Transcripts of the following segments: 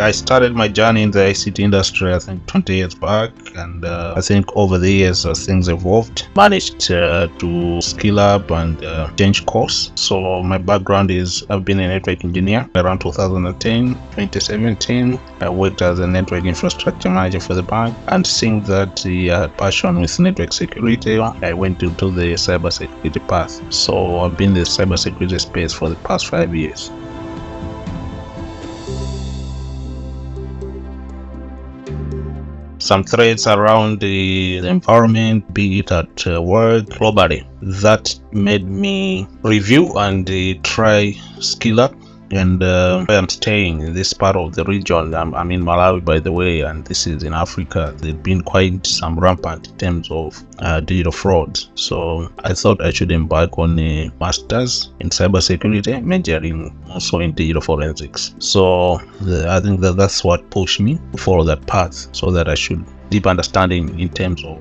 I started my journey in the ICT industry, I think 20 years back, and I think over the years as things evolved, managed to skill up and change course. So my background is I've been a network engineer around 2010, 2017. I worked as a network infrastructure manager for the bank, and seeing that the passion with network security, I went into the cybersecurity path. So I've been in the cybersecurity space for the past 5 years. Some threats around the environment, be it at work, globally, that made me review and try skill up. And I'm staying in this part of the region. I'm in Malawi, by the way, and this is in Africa. There's been quite some rampant in terms of digital fraud. So I thought I should embark on a master's in cybersecurity, majoring also in digital forensics. So I think that's what pushed me to follow that path, so that I should deep understanding in terms of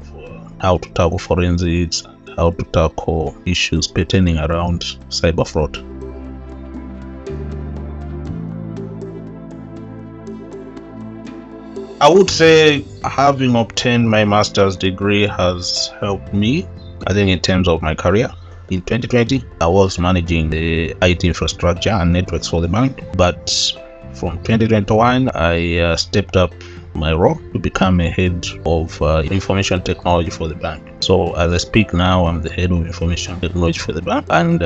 how to tackle forensics, how to tackle issues pertaining around cyber fraud. I would say having obtained my master's degree has helped me, I think, in terms of my career. In 2020, I was managing the IT infrastructure and networks for the bank, but from 2021, I stepped up my role to become a head of information technology for the bank. So as I speak now, I'm the head of information technology for the bank, and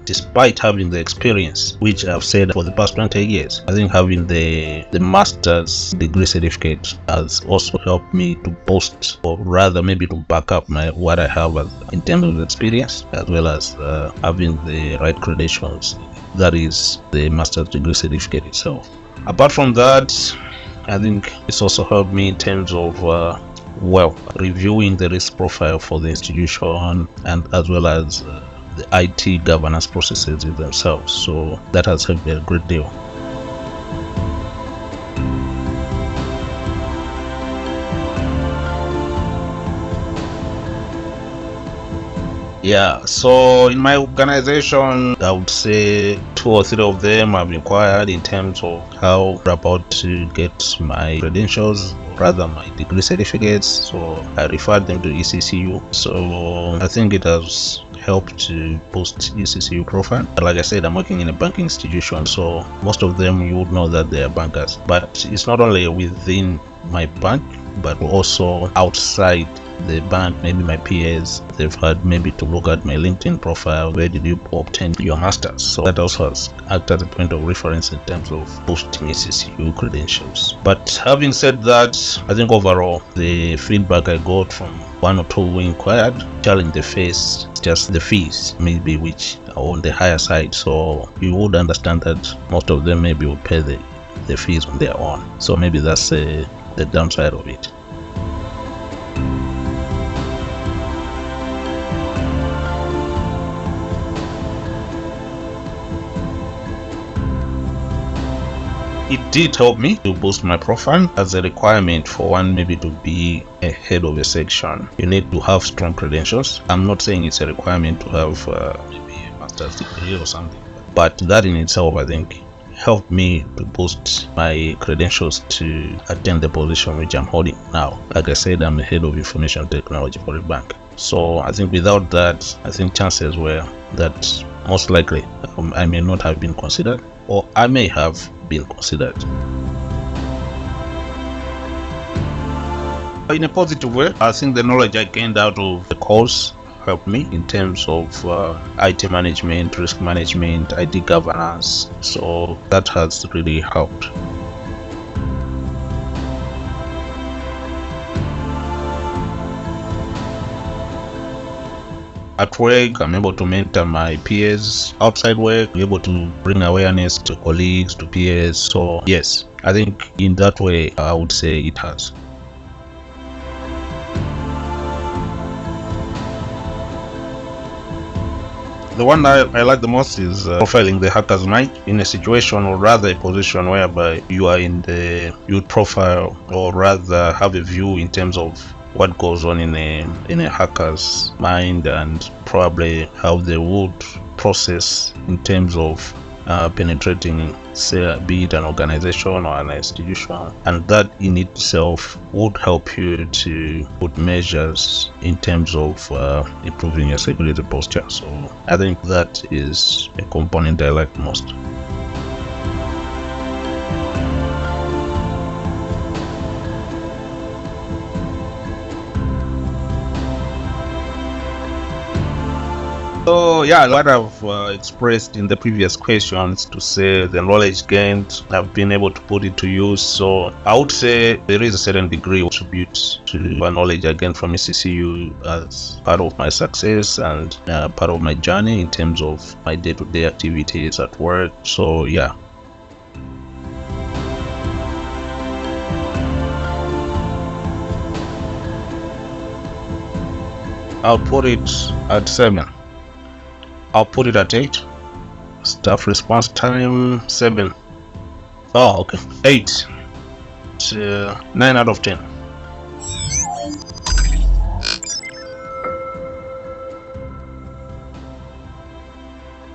despite having the experience, which I've said for the past 20 years, I think having the master's degree certificate has also helped me to boast, or rather maybe to back up what I have in terms of experience, as well as having the right credentials, that is the master's degree certificate itself. Apart from that, I think it's also helped me in terms of reviewing the risk profile for the institution, and as well as the IT governance processes themselves. So that has helped me a great deal. Yeah, so in my organization, I would say 2 or 3 of them have inquired in terms of how we're about to get my credentials, rather my degree certificates. So I referred them to ECCU. So I think it has helped to boost ECCU profile. Like I said, I'm working in a banking institution, so most of them, you would know that they are bankers. But it's not only within my bank, but also outside the bank. Maybe my peers, they've had maybe to look at my LinkedIn profile. Where did you obtain your master's? So that also has acted as a point of reference in terms of boosting ECCU credentials. But having said that, I think overall the feedback I got from 1 or 2 who inquired, challenge they face, just the fees maybe, which are on the higher side. So you would understand that most of them maybe would pay the fees on their own. So maybe that's the downside of it. It did help me to boost my profile. As a requirement for one maybe to be a head of a section, you need to have strong credentials. I'm not saying it's a requirement to have maybe a master's degree or something, but that in itself, I think, helped me to boost my credentials to attain the position which I'm holding now. Like I said, I'm the head of information technology for a bank. So I think without that, I think chances were that most likely I may not have been considered, or I may have been considered. In a positive way, I think the knowledge I gained out of the course helped me in terms of IT management, risk management, IT governance. So that has really helped. At work, I'm able to mentor my peers. Outside work, I'm able to bring awareness to colleagues, to peers. So yes, I think in that way, I would say it has. The one I like the most is profiling the hacker's mind in a situation, or rather a position whereby you are you'd profile, or rather have a view in terms of what goes on in a hacker's mind, and probably how they would process in terms of penetrating, say, be it an organization or an institution, and that in itself would help you to put measures in terms of improving your security posture. So I think that is a component I like most. So yeah, what I've expressed in the previous questions to say the knowledge gained, I've been able to put it to use. So I would say there is a certain degree of tribute to the knowledge I gained from ECCU as part of my success and part of my journey in terms of my day-to-day activities at work. So yeah. I'll put it at 7. I'll put it at 8. Staff response time 7. Oh, okay. 8. 9 out of 10.